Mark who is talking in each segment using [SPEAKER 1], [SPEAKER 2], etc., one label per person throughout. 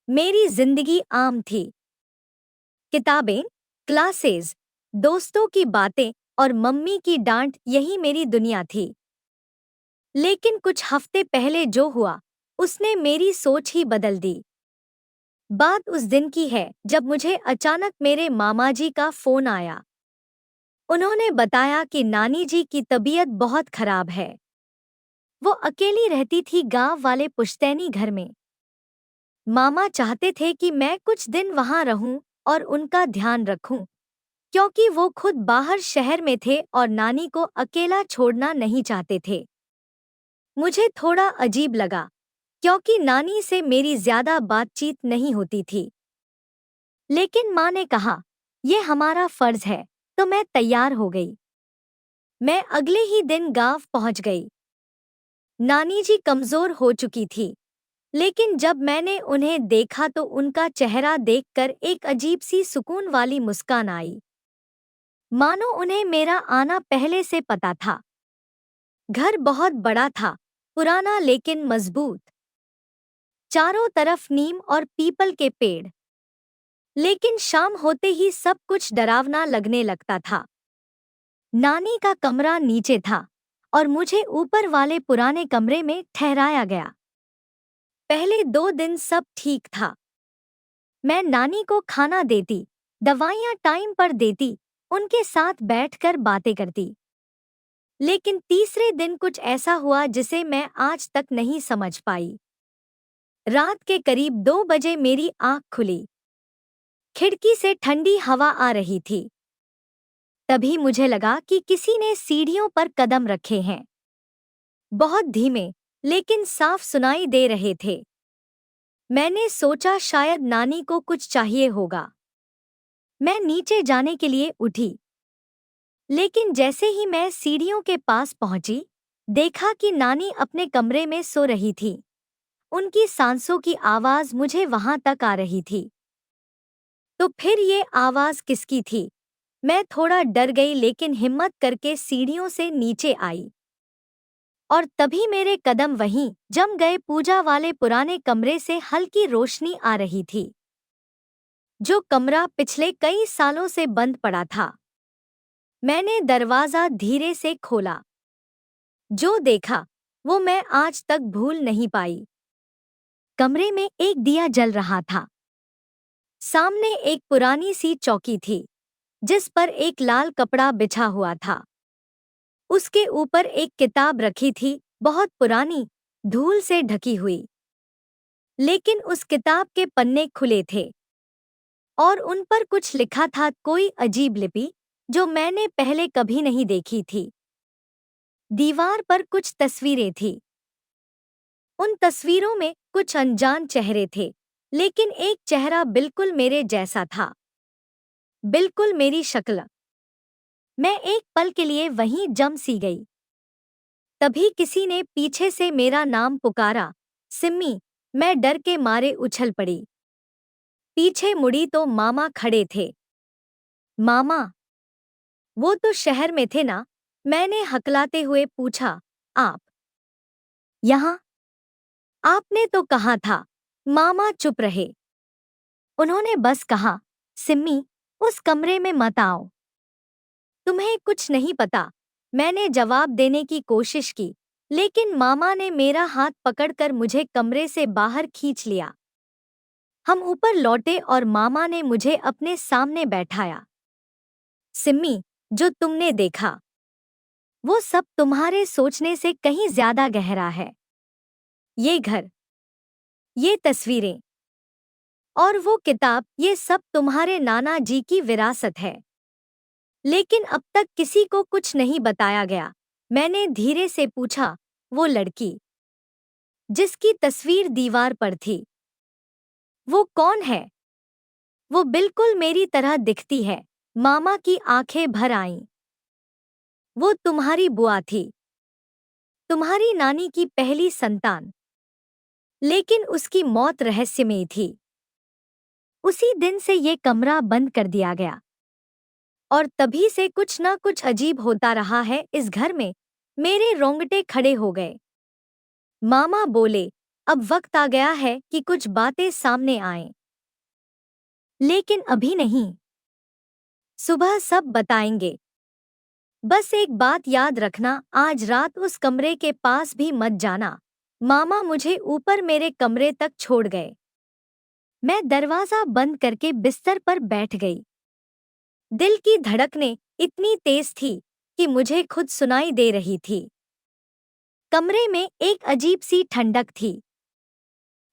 [SPEAKER 1] मेरी जिंदगी आम थी। किताबें, क्लासेस, दोस्तों की बातें और मम्मी की डांट, यही मेरी दुनिया थी। लेकिन कुछ हफ्ते पहले जो हुआ, उसने मेरी सोच ही बदल दी। बात उस दिन की है जब मुझे अचानक मेरे मामा जी का फोन आया। उन्होंने बताया कि नानी जी की तबीयत बहुत खराब है। वो अकेली रहती थी गांव वाले पुश्तैनी घर में। मामा चाहते थे कि मैं कुछ दिन वहां रहूं और उनका ध्यान रखूं, क्योंकि वो खुद बाहर शहर में थे और नानी को अकेला छोड़ना नहीं चाहते थे। मुझे थोड़ा अजीब लगा, क्योंकि नानी से मेरी ज्यादा बातचीत नहीं होती थी। लेकिन माँ ने कहा, ये हमारा फर्ज है, तो मैं तैयार हो गई। मैं अगले ही दिन गांव पहुंच गई। नानी जी कमजोर हो चुकी थी, लेकिन जब मैंने उन्हें देखा तो उनका चेहरा देखकर एक अजीब सी सुकून वाली मुस्कान आई, मानो उन्हें मेरा आना पहले से पता था। घर बहुत बड़ा था, पुराना लेकिन मजबूत। चारों तरफ नीम और पीपल के पेड़। लेकिन शाम होते ही सब कुछ डरावना लगने लगता था। नानी का कमरा नीचे था और मुझे ऊपर वाले पुराने कमरे में ठहराया गया। पहले 2 दिन सब ठीक था। मैं नानी को खाना देती, दवाइयाँ टाइम पर देती, उनके साथ बैठकर बातें करती। लेकिन तीसरे दिन कुछ ऐसा हुआ जिसे मैं आज तक नहीं समझ पाई। रात के करीब 2 बजे मेरी आँख खुली। खिड़की से ठंडी हवा आ रही थी। तभी मुझे लगा कि किसी ने सीढ़ियों पर कदम रखे हैं। बहुत धीमे, लेकिन साफ सुनाई दे रहे थे। मैंने सोचा शायद नानी को कुछ चाहिए होगा। मैं नीचे जाने के लिए उठी। लेकिन जैसे ही मैं सीढ़ियों के पास पहुंची, देखा कि नानी अपने कमरे में सो रही थी। उनकी सांसों की आवाज मुझे वहां तक आ रही थी। तो फिर ये आवाज किसकी थी? मैं थोड़ा डर गई, लेकिन हिम्मत करके सीढ़ियों से नीचे आई। और तभी मेरे कदम वहीं जम गए। पूजा वाले पुराने कमरे से हल्की रोशनी आ रही थी, जो कमरा पिछले कई सालों से बंद पड़ा था। मैंने दरवाजा धीरे से खोला। जो देखा, वो मैं आज तक भूल नहीं पाई। कमरे में एक दिया जल रहा था। सामने एक पुरानी सी चौकी थी, जिस पर एक लाल कपड़ा बिछा हुआ था। उसके ऊपर एक किताब रखी थी, बहुत पुरानी, धूल से ढकी हुई। लेकिन उस किताब के पन्ने खुले थे और उन पर कुछ लिखा था, कोई अजीब लिपि जो मैंने पहले कभी नहीं देखी थी। दीवार पर कुछ तस्वीरें थी। उन तस्वीरों में कुछ अनजान चेहरे थे, लेकिन एक चेहरा बिल्कुल मेरे जैसा था, बिल्कुल मेरी शक्ल। मैं एक पल के लिए वहीं जम सी गई। तभी किसी ने पीछे से मेरा नाम पुकारा, सिम्मी। मैं डर के मारे उछल पड़ी। पीछे मुड़ी तो मामा खड़े थे। मामा, वो तो शहर में थे ना? मैंने हकलाते हुए पूछा। आप यहाँ? आपने तो कहा था। मामा चुप रहे। उन्होंने बस कहा, सिम्मी, उस कमरे में मत आओ। तुम्हें कुछ नहीं पता। मैंने जवाब देने की कोशिश की, लेकिन मामा ने मेरा हाथ पकड़कर मुझे कमरे से बाहर खींच लिया। हम ऊपर लौटे और मामा ने मुझे अपने सामने बैठाया। सिम्मी, जो तुमने देखा, वो सब तुम्हारे सोचने से कहीं ज्यादा गहरा है। ये घर, ये तस्वीरें और वो किताब, ये सब तुम्हारे नाना जी की विरासत है। लेकिन अब तक किसी को कुछ नहीं बताया गया। मैंने धीरे से पूछा, वो लड़की जिसकी तस्वीर दीवार पर थी, वो कौन है? वो बिल्कुल मेरी तरह दिखती है। मामा की आंखें भर आईं। वो तुम्हारी बुआ थी, तुम्हारी नानी की पहली संतान। लेकिन उसकी मौत रहस्यमयी थी। उसी दिन से ये कमरा बंद कर दिया गया और तभी से कुछ ना कुछ अजीब होता रहा है इस घर में। मेरे रोंगटे खड़े हो गए। मामा बोले, अब वक्त आ गया है कि कुछ बातें सामने आएं। लेकिन अभी नहीं। सुबह सब बताएंगे। बस एक बात याद रखना, आज रात उस कमरे के पास भी मत जाना। मामा मुझे ऊपर मेरे कमरे तक छोड़ गए। मैं दरवाजा बंद करके बिस्तर पर बैठ गई। दिल की धड़कनें इतनी तेज थी कि मुझे खुद सुनाई दे रही थी। कमरे में एक अजीब सी ठंडक थी।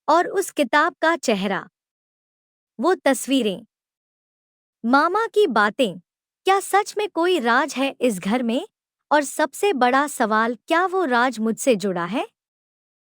[SPEAKER 1] और उस किताब का चेहरा, वो तस्वीरें, मामा की बातें, क्या सच में कोई राज है इस घर में? और सबसे बड़ा सवाल, क्या वो राज मुझसे जुड़ा है?